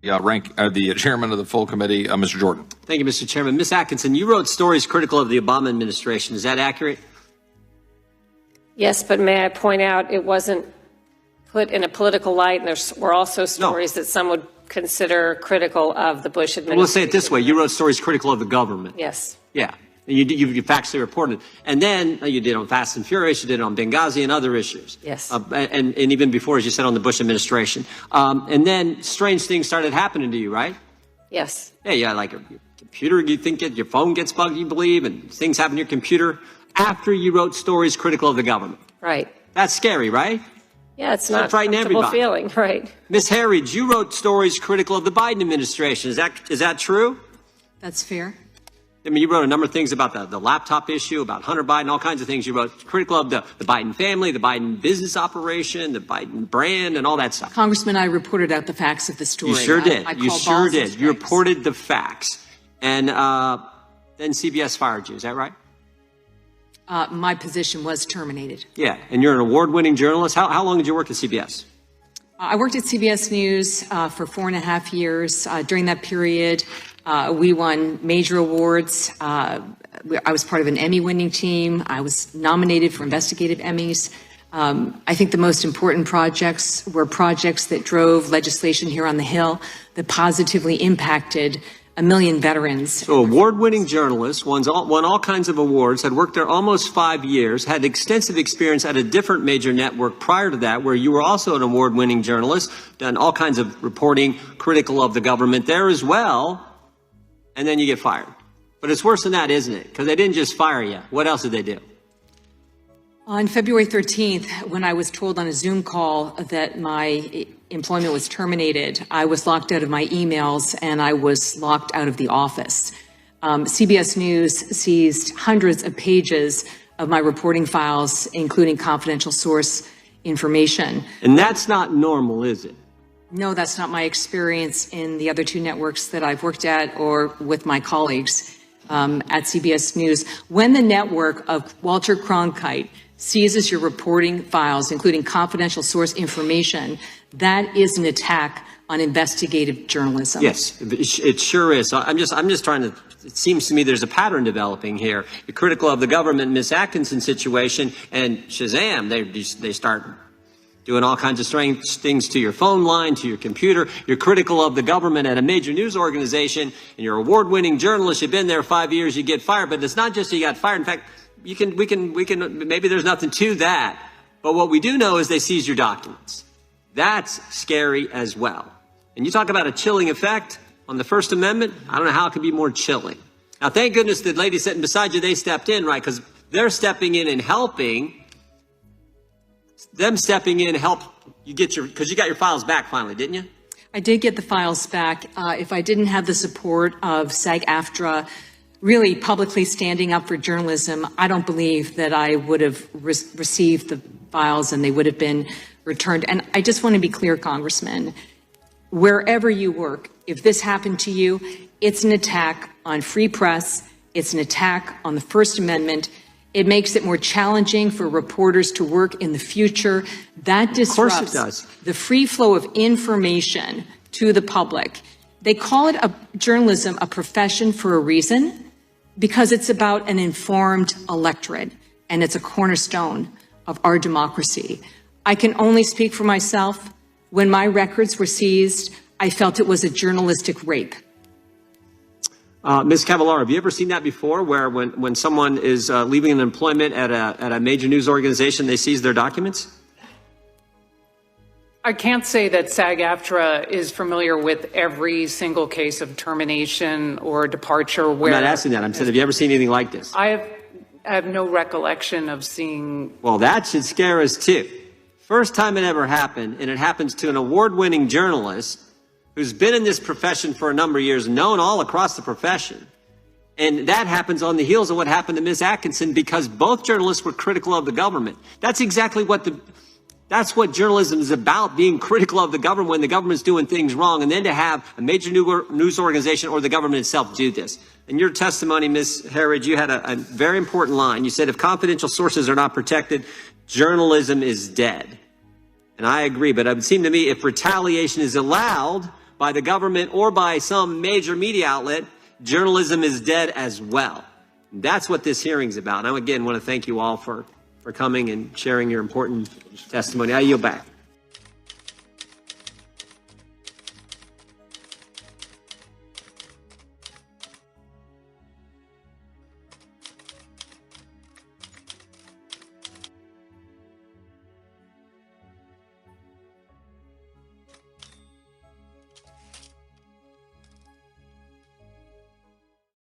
the chairman of the full committee, Mr. Jordan. Thank you, Mr. Chairman. Ms. Atkinson, you wrote stories critical of the Obama administration. Is that accurate? Yes, but may I point out it wasn't put in a political light, and there were also stories that some would consider critical of the Bush administration. Well, let's say it this way. You wrote stories critical of the government. Yes. Yeah. You factually reported. And then you did on Fast and Furious, you did on Benghazi and other issues. Yes. And even before, as you said, on the Bush administration. And then strange things started happening to you, right? Yes. Yeah, like your computer, you think your phone gets bugged, you believe, and things happen to your computer after you wrote stories critical of the government. Right. That's scary, right? Yeah, it's not a comfortable everybody. feeling, right? Ms. Herridge, you wrote stories critical of the Biden administration. Is that true? That's fair. I mean, you wrote a number of things about the laptop issue, about Hunter Biden, all kinds of things. You wrote critical of the Biden family, the Biden business operation, the Biden brand, and all that stuff. Congressman, I reported out the facts of the story. You sure did. You sure did. You reported the facts. And then CBS fired you. Is that right? My position was terminated. Yeah. And you're an award-winning journalist. How long did you work at CBS? I worked at CBS News for 4.5 years. During that period, we won major awards. I was part of an Emmy-winning team. I was nominated for investigative Emmys. I think the most important projects were projects that drove legislation here on the Hill that positively impacted 1 million veterans. So award-winning journalist, won all kinds of awards, had worked there almost 5 years, had extensive experience at a different major network prior to that, where you were also an award-winning journalist, done all kinds of reporting critical of the government there as well, and then you get fired. But it's worse than that, isn't it? Because they didn't just fire you. What else did they do? On February 13th, when I was told on a Zoom call that my employment was terminated, I was locked out of my emails and I was locked out of the office. CBS News seized hundreds of pages of my reporting files, including confidential source information. And that's not normal, is it? No, that's not my experience in the other two networks that I've worked at or with my colleagues at CBS News. When the network of Walter Cronkite seizes your reporting files, including confidential source information, that is an attack on investigative journalism. Yes, it sure is. I'm just trying to, it seems to me there's a pattern developing here. You're critical of the government, Ms. Atkinson situation, and shazam, they start doing all kinds of strange things to your phone line, to your computer. You're critical of the government at a major news organization, and you're an award-winning journalist. You've been there 5 years, you get fired. But it's not just you got fired. In fact, we can, maybe there's nothing to that. But what we do know is they seized your documents. That's scary as well. And you talk about a chilling effect on the First Amendment. I don't know how it could be more chilling. Now, thank goodness the lady sitting beside you, they stepped in, right? Because they're stepping in and helping. Them stepping in help you get because you got your files back finally, didn't you? I did get the files back. If I didn't have the support of SAG-AFTRA really publicly standing up for journalism, I don't believe that I would have received the files and they would have been returned. And I just want to be clear, Congressman, wherever you work, if this happened to you, it's an attack on free press. It's an attack on the First Amendment. It makes it more challenging for reporters to work in the future. That disrupts the free flow of information to the public. They call it journalism a profession for a reason, because it's about an informed electorate, and it's a cornerstone of our democracy. I can only speak for myself. When my records were seized, I felt it was a journalistic rape. Ms. Cavallaro, have you ever seen that before, where when someone is leaving an employment at a major news organization, they seize their documents? I can't say that SAG-AFTRA is familiar with every single case of termination or departure where... I'm not asking that. I'm saying, have you ever seen anything like this? I have no recollection of seeing... Well, that should scare us too. First time it ever happened, and it happens to an award-winning journalist who's been in this profession for a number of years, known all across the profession. And that happens on the heels of what happened to Ms. Atkinson, because both journalists were critical of the government. That's exactly that's what journalism is about, being critical of the government when the government's doing things wrong, and then to have a major news organization or the government itself do this. In your testimony, Ms. Herridge, you had a very important line. You said, if confidential sources are not protected, journalism is dead. And I agree, but it would seem to me if retaliation is allowed by the government or by some major media outlet, journalism is dead as well. That's what this hearing's about. And I again want to thank you all for coming and sharing your important testimony. I yield back.